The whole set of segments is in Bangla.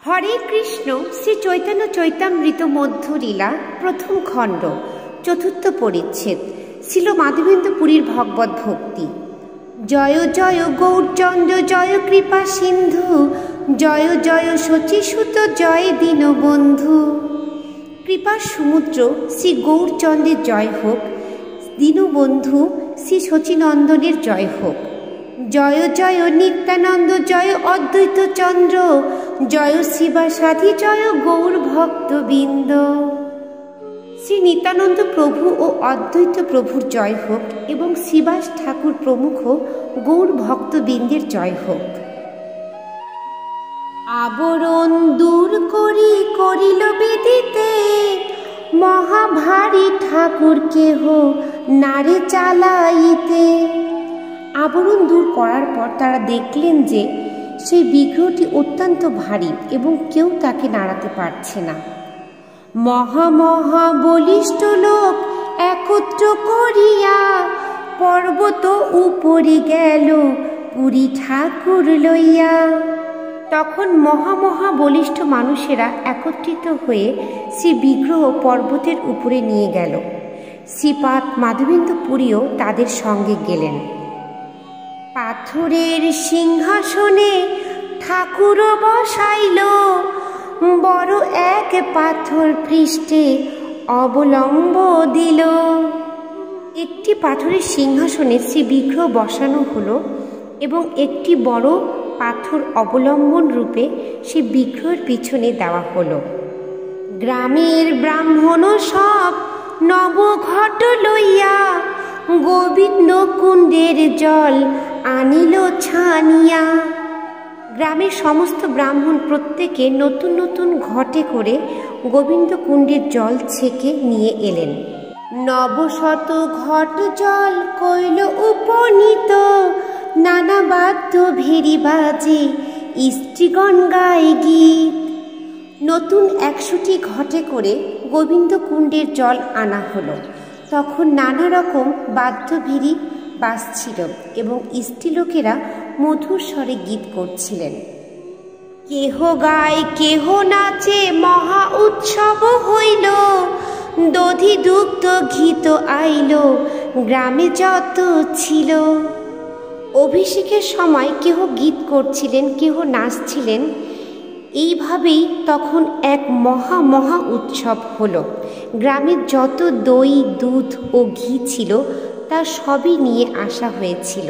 হরে কৃষ্ণ। শ্রী চৈতন্য চৈতামৃত মধ্য লীলা প্রথম খণ্ড চতুর্থ পরিচ্ছেদ। ছিল মাধবেন্দ্র পুরীর ভগবত ভক্তি। জয় জয় গৌরচন্দ্র জয় কৃপা সিন্ধু, জয় জয় শচীসুত জয় দীনবন্ধু। কৃপার সমুদ্র শ্রী গৌরচন্দ্রের জয় হোক, দীনবন্ধু শ্রী শচীনন্দনের জয় হোক। জয় জয় নিত্যানন্দ জয় অদ্বৈত চন্দ্র, জয় শিবাসাধি জয় গৌর ভক্তবৃন্দ। শ্রী নিত্যানন্দ প্রভু ও অদ্বৈত প্রভুর জয় হোক এবং শিবাস ঠাকুর প্রমুখ গৌর ভক্তবৃন্দের জয় হোক। আবরণ দূর করিল বিদিতে, মহাভারী ঠাকুর কেহ নারে চালাইতে। আবরণ দূর করার পর তারা দেখলেন যে সেই বিগ্রহটি অত্যন্ত ভারী এবং কেউ তাকে নাড়াতে পারছে না। মহা বলিষ্ঠ লোক একত্র করিয়া পর্বত উপরে গেল পুরী ঠাকুর লইয়া। তখন মহা বলিষ্ঠ মানুষেরা একত্রিত হয়ে শ্রী বিগ্রহ পর্বতের উপরে নিয়ে গেল। শ্রীপাদ মাধবেন্দ্র পুরীও তাদের সঙ্গে গেলেন। পাথরের সিংহাসনে ঠাকুর বসাইল, বড় এক পাথর পৃষ্ঠে অবলম্ব দিল। একটি পাথরের সিংহাসনে শ্রী বিগ্রহ বসানো হলো এবং একটি বড় পাথর অবলম্বন রূপে সে বিগ্রহের পিছনে দেওয়া হলো। গ্রামের ব্রাহ্মণ সব নবঘট লইয়া গোবিন্দ কুণ্ডের জল আনিল ছানিয়া। গ্রামের সমস্ত ব্রাহ্মণ প্রত্যেকে নতুন নতুন ঘটে করে গোবিন্দ কুণ্ডের জল ছেঁকে নিয়ে এলেন। নবশত ঘট জল কইল উপনীত, নানা বাদ্য ভেরি বাজে স্ত্রীগণ গায় গীত। নতুন 100টি ঘটে করে গোবিন্দ কুণ্ডের জল আনা হলো। তখন নানা রকম বাদ্যভেরি বাজছিল এবং স্ত্রীলোকেরা মধুর স্বরে গীত করছিলেন। কেহ গায় কেহ নাচে মহা উৎসব হইল, দধি দুগ্ধ ঘিত আইল গ্রামে যত ছিল। অভিষেকের সময় কেহ গীত করছিলেন, কেহ নাচছিলেন। এইভাবেই তখন এক মহা উৎসব হলো। গ্রামের যত দই দুধ ও ঘি ছিল তা সবই নিয়ে আসা হয়েছিল।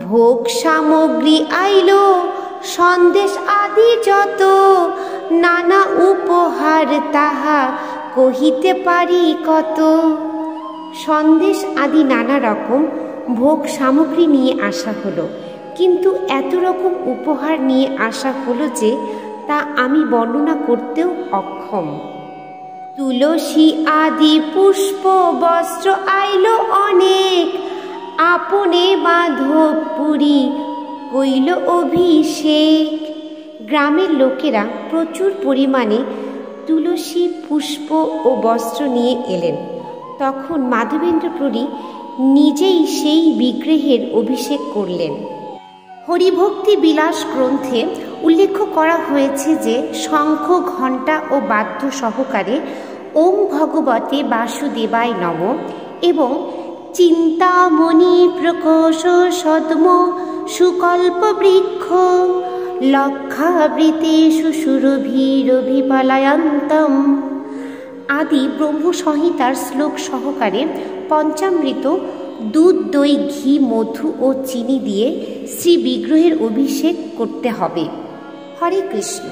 ভোগ সামগ্রী আইল সন্দেশ আদি যত, নানা উপহার তাহা কহিতে পারি কত। সন্দেশ আদি নানা রকম ভোগ সামগ্রী নিয়ে আসা হলো, কিন্তু এত রকম উপহার নিয়ে আসা হলো যে তা আমি বর্ণনা করতেও অক্ষম। তুলসী আদি পুষ্প বস্ত্র আইল অনেক, আপনে মাধব পুরী কইল অভিষেক। গ্রামের লোকেরা প্রচুর পরিমাণে তুলসী পুষ্প ও বস্ত্র নিয়ে এলেন। তখন মাধবেন্দ্র পুরী নিজেই সেই বিগ্রহের অভিষেক করলেন। হরিভক্তি বিলাস গ্রন্থে উল্লেখ করা হয়েছে যে শঙ্খ ঘণ্টা ও বাদ্য সহকারে ওম ভগবতে বাসুদেবায় নমঃ এবং চিন্তামণি প্রকোশ সদ্ম সুকল্প বৃক্ষ লক্ষাবৃতেষু সুরভিরভিপালয়ন্তম আদি ব্রহ্মসংহিতার শ্লোক সহকারে পঞ্চামৃত দুধ দই ঘি মধু ও চিনি দিয়ে শ্রী বিগ্রহের অভিষেক করতে হবে। হরে কৃষ্ণ।